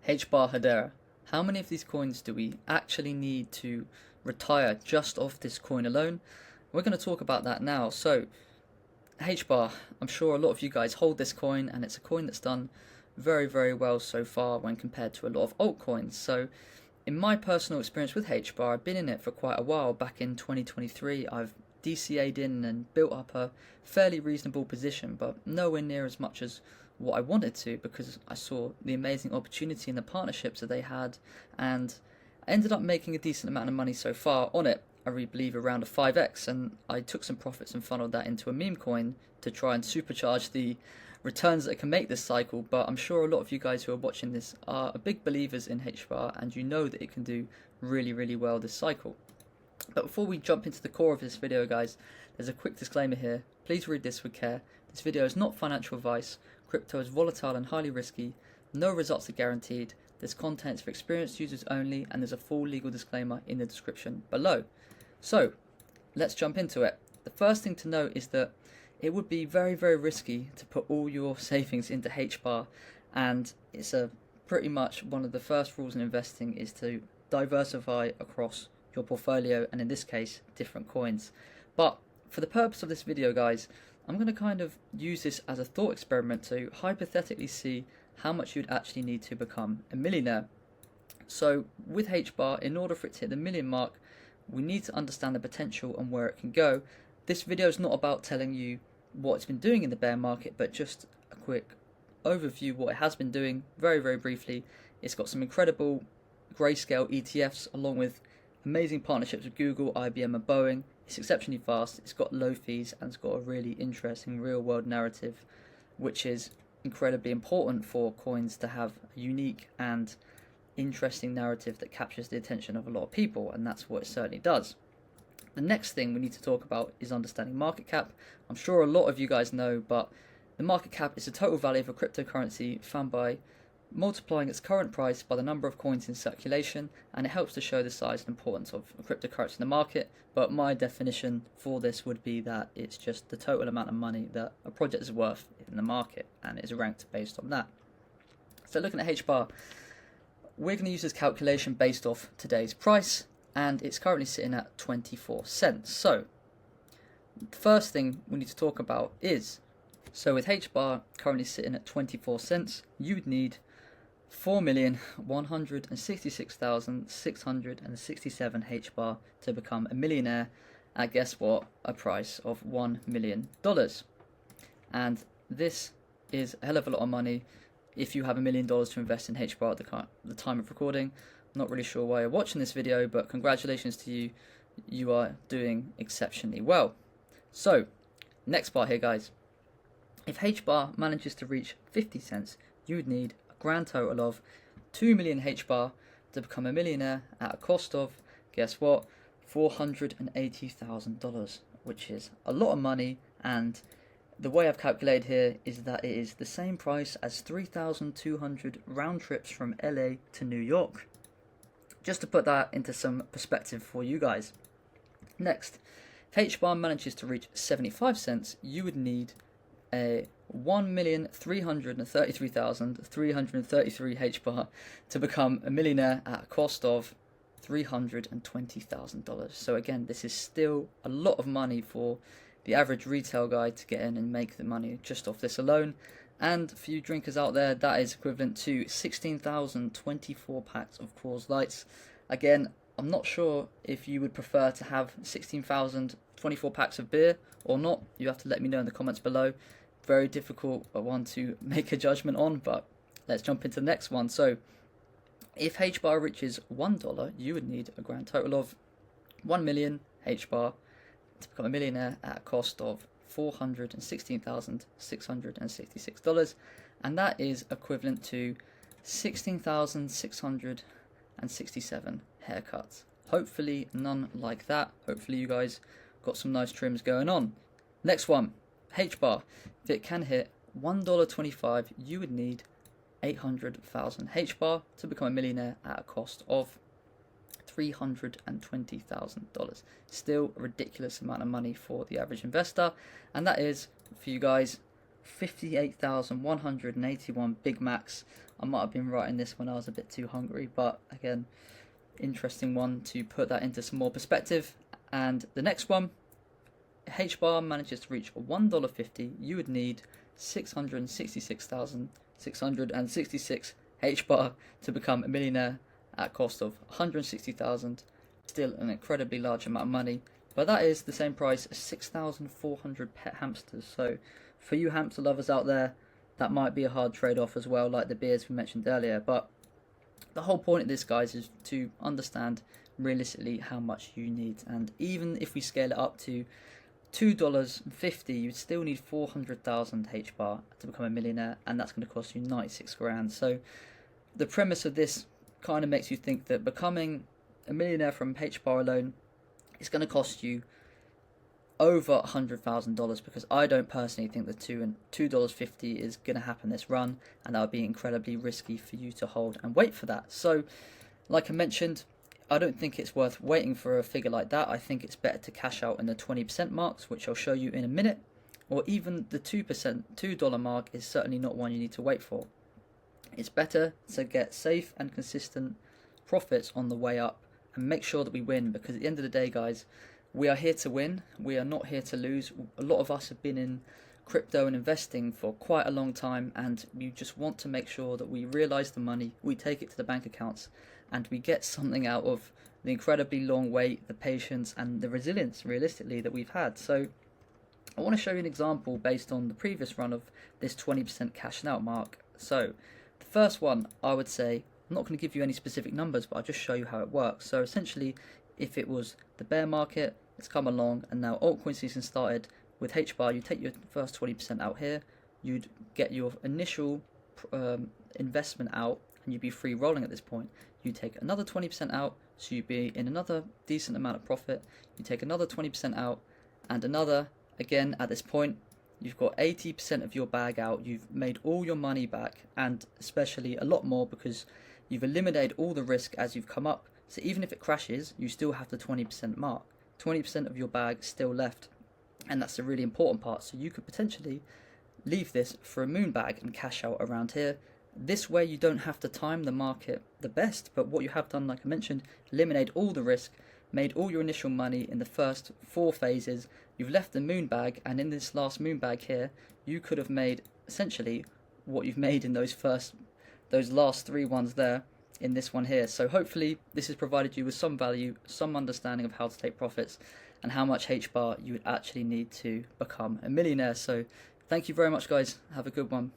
HBAR Hedera. How many of these coins do we actually need to retire just off this coin alone? We're going to talk about that now. So, HBAR, I'm sure a lot of you guys hold this coin, and it's a coin that's done very, very well so far when compared to a lot of altcoins. So, in my personal experience with HBAR, I've been in it for quite a while. Back in 2023, I've DCA'd in and built up a fairly reasonable position, but nowhere near as much as what I wanted to, because I saw the amazing opportunity in the partnerships that they had, and I ended up making a decent amount of money so far on it. I really believe around a 5x, and I took some profits and funneled that into a meme coin to try and supercharge the returns that it can make this cycle. But I'm sure a lot of you guys who are watching this are big believers in HBAR, and you know that it can do really, really well this cycle. But before we jump into the core of this video, guys, there's a quick disclaimer here. Please read this with care. This video is not financial advice. Crypto is volatile and highly risky. No results are guaranteed. This content is for experienced users only, and there's a full legal disclaimer in the description below. So, let's jump into it. The first thing to note is that it would be very, very risky to put all your savings into HBAR, and it's pretty much one of the first rules in investing is to diversify across your portfolio, and in this case, different coins. But for the purpose of this video, guys, I'm going to kind of use this as a thought experiment to hypothetically see how much you'd actually need to become a millionaire. So with HBAR, in order for it to hit the million mark, we need to understand the potential and where it can go. This video is not about telling you what it's been doing in the bear market, but just a quick overview of what it has been doing very, very briefly. It's got some incredible grayscale ETFs along with amazing partnerships with Google, IBM and Boeing. It's exceptionally fast, it's got low fees, and it's got a really interesting real world narrative, which is incredibly important for coins to have a unique and interesting narrative that captures the attention of a lot of people, and that's what it certainly does. The next thing we need to talk about is understanding market cap. I'm sure a lot of you guys know, but the market cap is the total value of a cryptocurrency found by multiplying its current price by the number of coins in circulation, and it helps to show the size and importance of a cryptocurrency in the market. But my definition for this would be that it's just the total amount of money that a project is worth in the market, and it is ranked based on that. So looking at HBAR, we're going to use this calculation based off today's price, and it's currently sitting at 24 cents. So the first thing we need to talk about is, so with HBAR currently sitting at 24 cents, you'd need 4,166,667 HBAR to become a millionaire at, guess what, a price of $1 million. And this is a hell of a lot of money if you have $1 million to invest in HBAR at the time of recording. I'm not really sure why you're watching this video, but congratulations to you. You are doing exceptionally well. So, next part here, guys. If HBAR manages to reach 50 cents, you would need a grand total of 2 million HBAR to become a millionaire at a cost of, guess what, $480,000, which is a lot of money. And the way I've calculated here is that it is the same price as 3,200 round trips from LA to New York. Just to put that into some perspective for you guys. Next, if HBAR manages to reach 75 cents, you would need a 1,333,333 HBAR to become a millionaire at a cost of $320,000. So again, this is still a lot of money for the average retail guy to get in and make the money just off this alone. And for you drinkers out there, that is equivalent to 16,024 packs of Coors Lights. Again, I'm not sure if you would prefer to have 16,024 packs of beer or not. You have to let me know in the comments below. Very difficult one to make a judgment on, but let's jump into the next one. So if HBAR reaches $1, you would need a grand total of 1 million HBAR to become a millionaire at a cost of $416,666, and that is equivalent to 16,667 haircuts. Hopefully none like that. Hopefully you guys got some nice trims going on. Next one, HBAR. If it can hit $1.25, you would need 800,000 HBAR to become a millionaire at a cost of $320,000. Still a ridiculous amount of money for the average investor, and that is, for you guys, 58,181 Big Macs I might have been writing this when I was a bit too hungry, but again, interesting one to put that into some more perspective. And the next one, HBAR manages to reach $1.50, you would need 666,666 HBAR to become a millionaire at a cost of 160,000. Still an incredibly large amount of money, but that is the same price as 6,400 pet hamsters. So for you hamster lovers out there, that might be a hard trade-off as well, like the beers we mentioned earlier. But the whole point of this, guys, is to understand realistically how much you need. And even if we scale it up to $2.50, you'd still need 400,000 HBAR to become a millionaire, and that's going to cost you 96 grand. So the premise of this kind of makes you think that becoming a millionaire from HBAR alone is going to cost you over $100,000, because I don't personally think that $2.50 is going to happen this run, and that would be incredibly risky for you to hold and wait for that. So like I mentioned, I don't think it's worth waiting for a figure like that. I think it's better to cash out in the 20% marks, which I'll show you in a minute, or even the $2 mark is certainly not one you need to wait for. It's better to get safe and consistent profits on the way up and make sure that we win, because at the end of the day, guys, we are here to win. We are not here to lose. A lot of us have been in crypto and investing for quite a long time, and we just want to make sure that we realize the money, we take it to the bank accounts, and we get something out of the incredibly long wait, the patience, and the resilience, realistically, that we've had. So I want to show you an example based on the previous run of this 20% cash out mark. So the first one, I would say, I'm not going to give you any specific numbers, but I'll just show you how it works. So essentially, if it was the bear market, it's come along, and now altcoin season started. With HBAR, you take your first 20% out here, you'd get your initial investment out, and you'd be free rolling at this point. You take another 20% out, so you'd be in another decent amount of profit. You take another 20% out, and another, again, at this point, you've got 80% of your bag out. You've made all your money back, and especially a lot more, because you've eliminated all the risk as you've come up. So even if it crashes, you still have the 20% mark. 20% of your bag still left, and that's the really important part. So you could potentially leave this for a moon bag and cash out around here. This way you don't have to time the market the best, but what you have done, like I mentioned, eliminate all the risk, made all your initial money in the first 4 phases. You've left the moon bag, and in this last moon bag here, you could have made essentially what you've made in those last 3 ones there in this one here. So hopefully this has provided you with some value, some understanding of how to take profits, and how much HBAR you would actually need to become a millionaire. So thank you very much, guys. Have a good one.